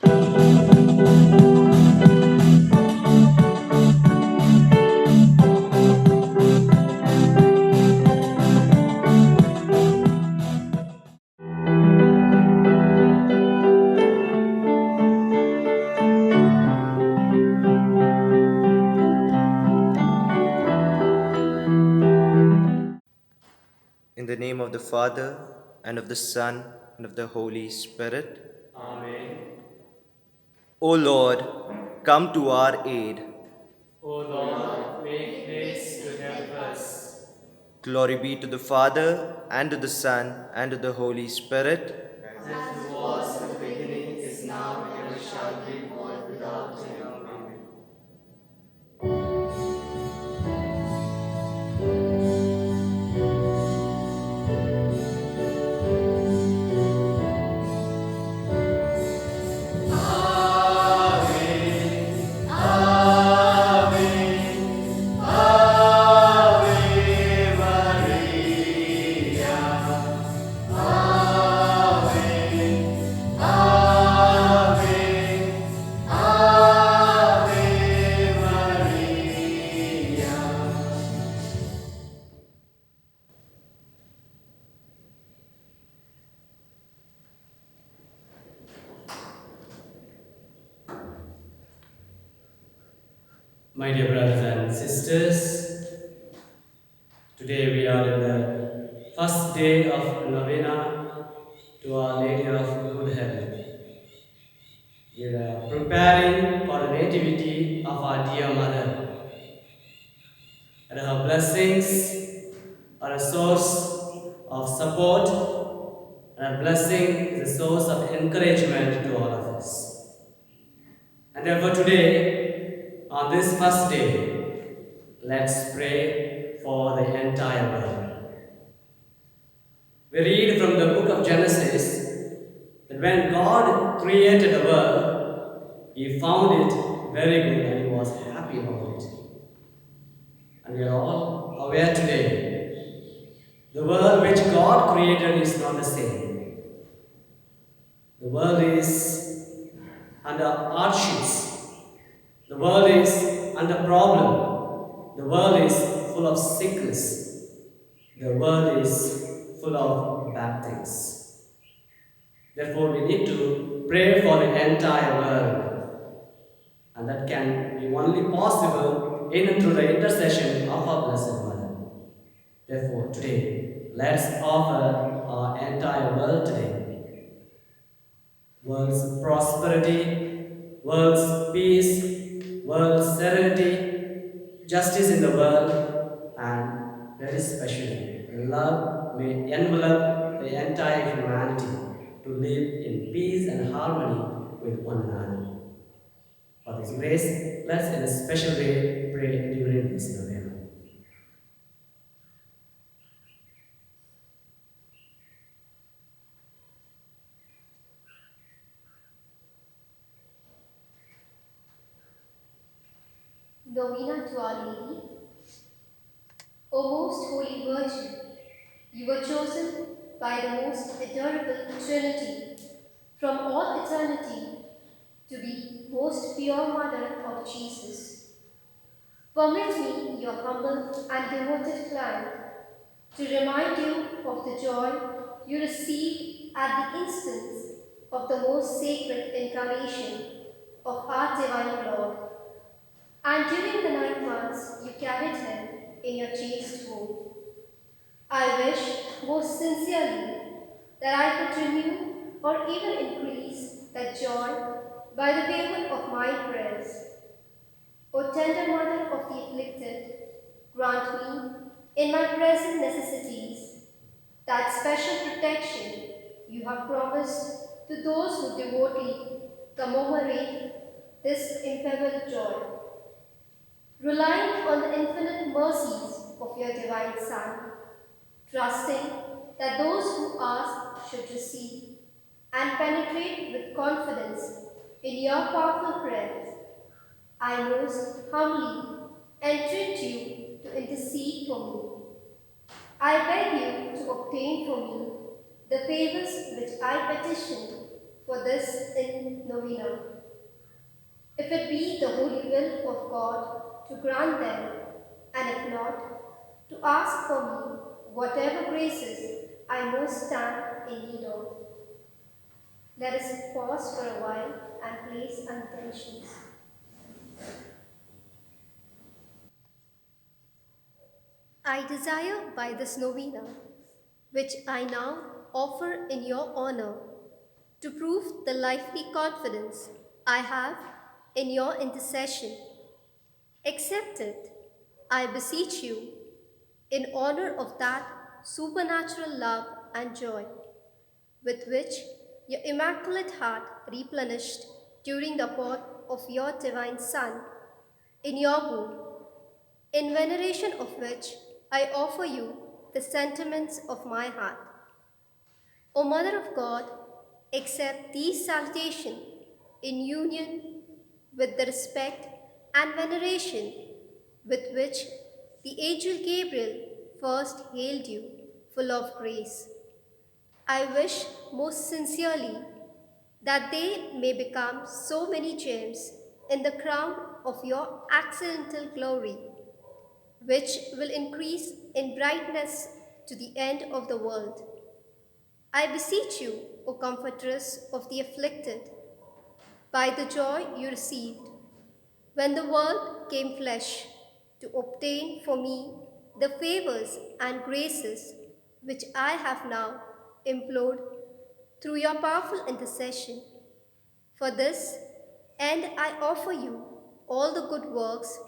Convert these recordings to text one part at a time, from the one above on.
In the name of the Father, and of the Son, and of the Holy Spirit. Amen. O Lord, come to our aid. O Lord, make haste to help us. Glory be to the Father, and to the Son, and to the Holy Spirit. As it was in the beginning, is now, and ever shall be, world without end. Amen. My dear brothers and sisters, today we are in the first day of novena to Our Lady of Good Health. We are preparing for the nativity of our dear Mother, and her blessings are a source of support, and her blessing is a source of encouragement to all of us. And therefore, today, on this first day, let's pray for the entire world. We read from the book of Genesis that when God created the world, He found it very good and He was happy about it. And we are all aware today, the world which God created is not the same. The world is under hardships. The world is under problem. The world is full of sickness. The world is full of bad things. Therefore, we need to pray for the entire world. And that can be only possible in and through the intercession of our Blessed Mother. Therefore, today, let's offer our entire world today. World's prosperity, world's peace, world's serenity, justice in the world, and very especially, love may envelop the entire humanity to live in peace and harmony with one another. For this grace, let's in a special way pray during this novena. Novena to Our Lady. O most holy Virgin, you were chosen by the most adorable Trinity from all eternity to be most pure Mother of Jesus. Permit me, your humble and devoted client, to remind you of the joy you received at the instance of the most sacred incarnation of our Divine Lord. And during the 9 months you carried him in your chaste womb. I wish most sincerely that I could renew or even increase that joy by the favor of my prayers. O tender Mother of the afflicted, grant me, in my present necessities, that special protection you have promised to those who devotedly commemorate this imperial joy. Relying on the infinite mercies of your divine Son, trusting that those who ask should receive, and penetrate with confidence in your powerful prayers, I most humbly entreat you to intercede for me. I beg you to obtain for me the favors which I petition for this in novena. if it be the holy will of God to grant them, and if not, to ask for me whatever graces I most stand in need of. Let us pause for a while and place our intentions. I desire by this novena, which I now offer in your honor, to prove the lively confidence I have in your intercession. Accept it, I beseech you, in honor of that supernatural love and joy with which your immaculate heart replenished during the birth of your divine Son in your womb, in veneration of which I offer you the sentiments of my heart. O Mother of God, accept these salutations in union with the respect and veneration with which the angel Gabriel first hailed you, full of grace. I wish most sincerely that they may become so many gems in the crown of your accidental glory, which will increase in brightness to the end of the world. I beseech you, O Comfortress of the afflicted, by the joy you received when the Word came flesh, to obtain for me the favors and graces which I have now implored through your powerful intercession. For this end I offer you all the good works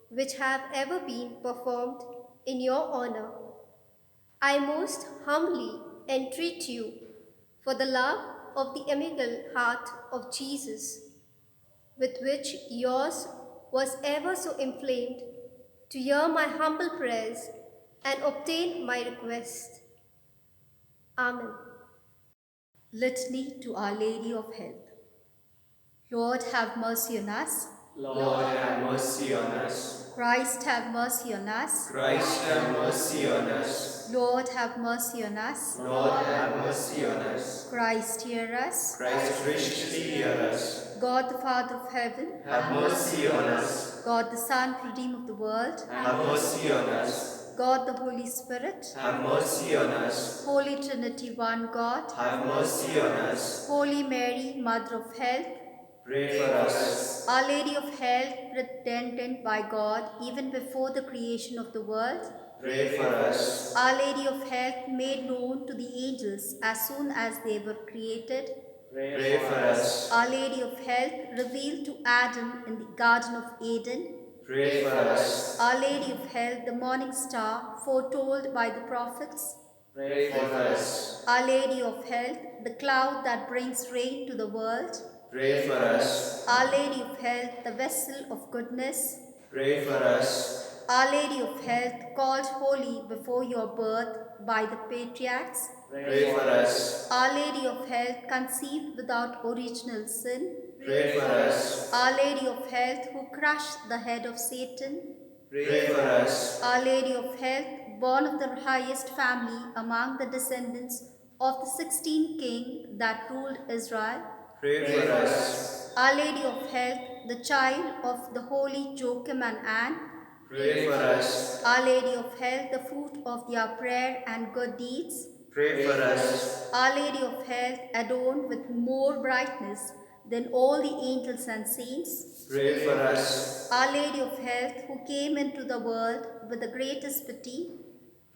which have ever been performed in your honor. I most humbly entreat you for the love of the amiable heart of Jesus, with which yours was ever so inflamed, to hear my humble prayers and obtain my request. Amen. Litany to Our Lady of Health. Lord, have mercy on us. Lord, have mercy on us. Christ, have mercy on us. Christ, have mercy on us. Lord, have mercy on us. Lord, have mercy on us. Christ, hear us. Christ, graciously hear us. God, the Father of heaven, Have mercy on us. God, the Son, Redeemer of the world, Have mercy on us. God, the Holy Spirit, Have mercy on us. Holy Trinity, one God, Have mercy on us. Holy Mary, Mother of Health, Pray for us. Our Lady of Health, pretended by God even before the creation of the world, Pray for us. Our Lady of Health, made known to the angels as soon as they were created, Pray for us. Our Lady of Health, revealed to Adam in the Garden of Eden, Pray for us. Our Lady of Health, the morning star, foretold by the prophets, Pray for us. Our Lady of Health, the cloud that brings rain to the world, Pray for us. Our Lady of Health, the vessel of goodness, Pray for us. Our Lady of Health, called holy before your birth by the patriarchs, Pray for us. Our Lady of Health, conceived without original sin, Pray for us. Our Lady of Health, who crushed the head of Satan, Pray for us. Our Lady of Health, born of the highest family among the descendants of the 16 kings that ruled Israel, Pray for us. Our Lady of Health, the child of the holy Joachim and Anne, Pray for us. Our Lady of Health, the fruit of their prayer and good deeds, Pray for us. Our Lady of Health, adorned with more brightness than all the angels and saints, Pray for us. Our Lady of Health, who came into the world with the greatest pity,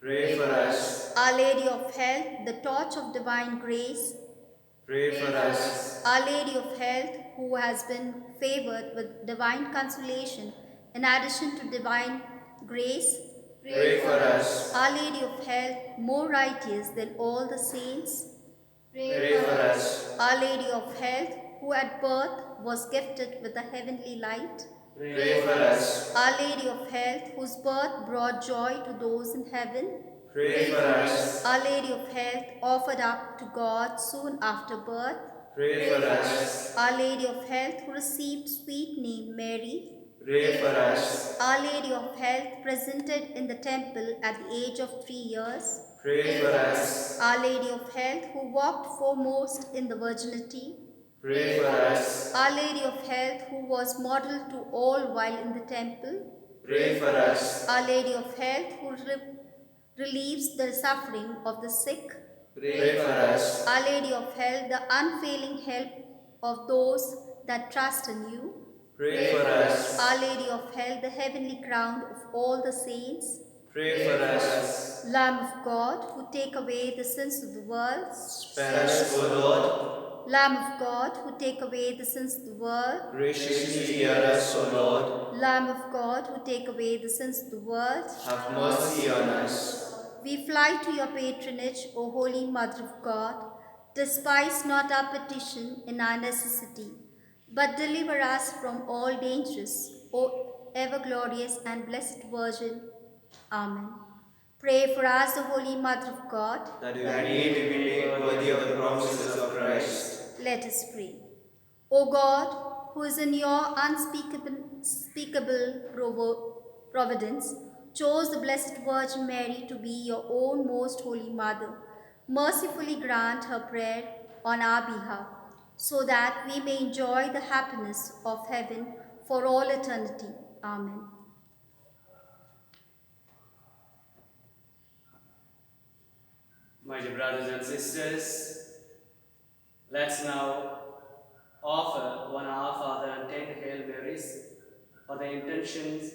Pray for us. Our Lady of Health, the torch of divine grace, Pray for us. Our Lady of Health, who has been favored with divine consolation in addition to divine grace, Pray for us. Our Lady of Health, more righteous than all the saints, Pray for us. Our Lady of Health, who at birth was gifted with a heavenly light, Pray for us. Our Lady of Health, whose birth brought joy to those in heaven, Pray for us. Our Lady of Health, offered up to God soon after birth, Pray for us. Our Lady of Health, who received sweet name Mary, Pray for us. Our Lady of Health, presented in the temple at the age of 3 years, Pray for us. Our Lady of Health, who walked foremost in the virginity, Pray for us. Our Lady of Health, who was model to all while in the temple. Pray for us. Our Lady of Health, who relieves the suffering of the sick. Pray for us. Our Lady of Health, the unfailing help of those that trust in you. Pray for us. Our Lady of Health, the heavenly crown of all the saints. Pray for us. Lamb of God, who take away the sins of the world. Spare us, O Lord. Lamb of God, who take away the sins of the world. Graciously hear us, O Lord. Lamb of God, who take away the sins of the world. Have mercy on us. We fly to your patronage, O Holy Mother of God. Despise not our petition in our necessity, but deliver us from all dangers, O ever glorious and blessed Virgin. Amen. Pray for us, the Holy Mother of God. That we may be made worthy of the promises of Christ. Let us pray. O God, who is in your unspeakable providence, chose the Blessed Virgin Mary to be your own most holy mother, mercifully grant her prayer on our behalf, so that we may enjoy the happiness of heaven for all eternity. Amen. My dear brothers and sisters, let's now offer one Our Father and 10 Hail Marys for the intentions,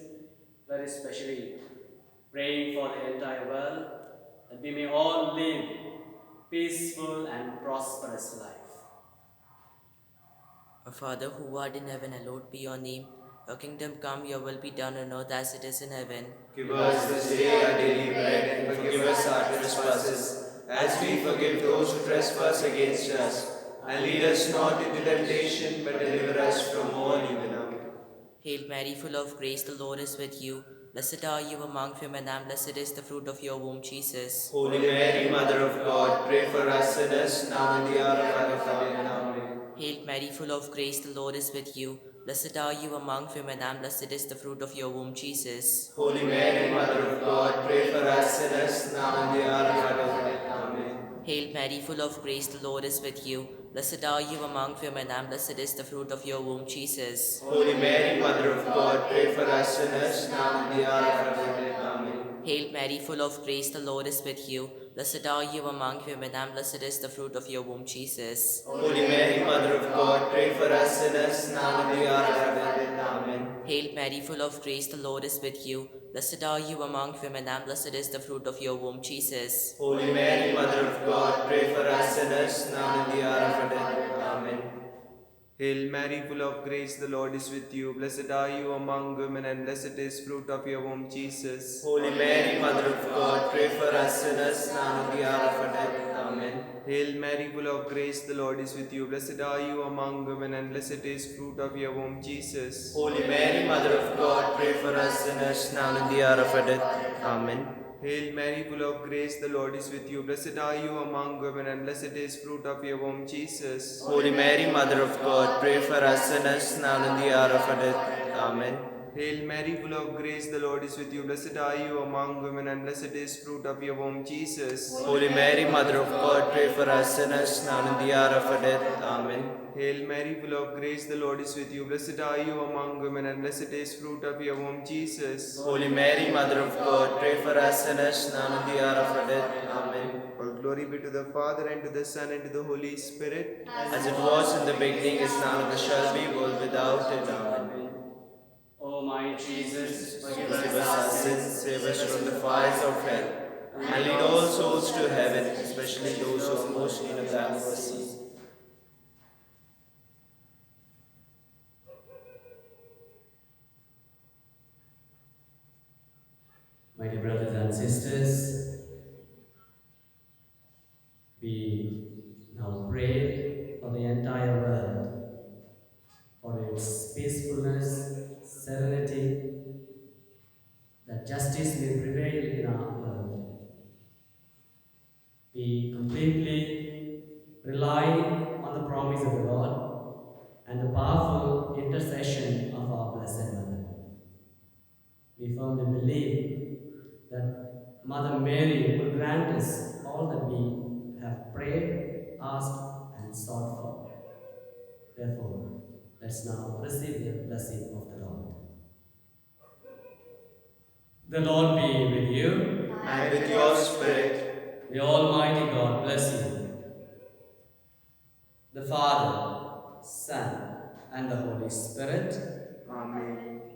very specially praying for the entire world, that we may all live peaceful and prosperous life. Our Father who art in heaven, hallowed be your name. Your kingdom come, your will be done on earth as it is in heaven. Give us this day our daily bread, and forgive us our trespasses, as we forgive those who trespass against us. And lead us not into temptation, but deliver us from all evil. Amen. Hail Mary, full of grace, the Lord is with you. Blessed are you among women, and blessed is the fruit of your womb, Jesus. Holy Mary, Mother of God, pray for us sinners, now and the hour of our death. Amen. Hail Mary, full of grace, the Lord is with you. Blessed are you among women, and blessed is the fruit of your womb, Jesus. Holy Mary, Mother of God, pray for us sinners, now and the hour of our death. Amen. Hail Mary, full of grace, the Lord is with you. Blessed are you among women, and blessed is the fruit of your womb, Jesus. Holy Mary, Mother of God, pray for us sinners, now and the hour of our death. Amen. Hail Mary, full of grace, the Lord is with you. Blessed are you among women, and blessed is the fruit of your womb, Jesus. Holy Mary, Mother of God, pray for us sinners, now and the hour of our death. Amen. Hail Mary, full of grace, the Lord is with you. Blessed are you among women, and blessed is the fruit of your womb, Jesus. Holy Mary, Mother of God, pray for us sinners, now and the hour of our death. Amen. Hail Mary, full of grace, the Lord is with you. Blessed are you among women, and blessed is fruit of your womb, Jesus. Holy Mary, Mother of God, pray for us sinners, now and the hour of our death. Amen. Hail Mary, full of grace, the Lord is with you. Blessed are you among women, and blessed is fruit of your womb, Jesus. Holy Mary, Mother of God, pray for us sinners, now and the hour of our death. Amen. Hail Mary, full of grace, the Lord is with you. Blessed are you among women, and blessed is fruit of your womb, Jesus. Holy Mary, Mother of God, pray for us sinners, now and the hour of our death. Amen. Hail Mary, full of grace, the Lord is with you. Blessed are you among women, and blessed is fruit of your womb, Jesus. Holy Mary, Mother of God, pray for us sinners, now and the hour of our death. Amen. Hail Mary, full of grace, the Lord is with you. Blessed are you among women, and blessed is fruit of your womb, Jesus. Holy Mary, Mother of God, pray for us sinners, now and the hour of our death. Amen. All glory be to the Father, and to the Son, and to the Holy Spirit. As it was in the beginning, is now, and shall be, world without end. Amen. O my Jesus, Forgive us our sins, save us from the fires of hell, and lead all souls to heaven, especially those who are most in need of thy mercy. My dear brothers and sisters, we now pray for the entire world, for its peacefulness, serenity, that justice may prevail in our world. We completely rely on the promise of the Lord and the powerful intercession of our Blessed Mother. We firmly believe that Mother Mary will grant us all that we have prayed, asked, and sought for. Therefore, let's now receive the blessing of the Lord. The Lord be with you. And with your spirit. The Almighty God bless you. The Father, Son, and the Holy Spirit. Amen.